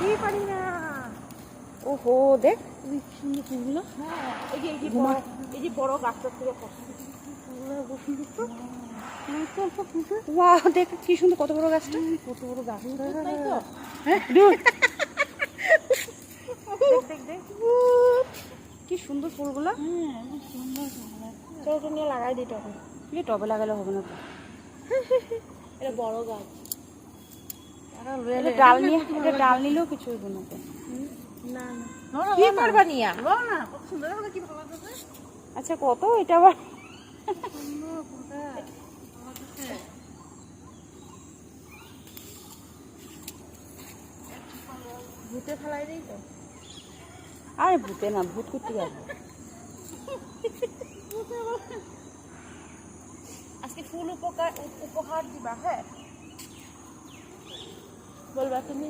উঠতেই পারি না। ওহো দেখ সুন্দর ফুলগুলো। হ্যাঁ এই যে বড় গাছটার থেকে পড়ছে ওয়াও দেখ কি সুন্দর, কত বড় গাছটা, কত বড় গাছ, তাই তো? হ্যাঁ দেখ কি সুন্দর ফুলগুলো। সুন্দর চলো নিয়ে লাগাই দিই টবে। টবে লাগালে হবে না তো, এটা বড় গাছ। ডাল নিলেও কিছু হইব না তো। না কি করবা নিয়া না, কত সুন্দর হবে, কি ভালো লাগছে। আচ্ছা কত এটা আবার ভূতে ফেলাই দিই তো। আরে ভূতে না, ভূত করতে যাবো আজকে ফুল উপহার দিবা, হ্যাঁ বলবা তুমি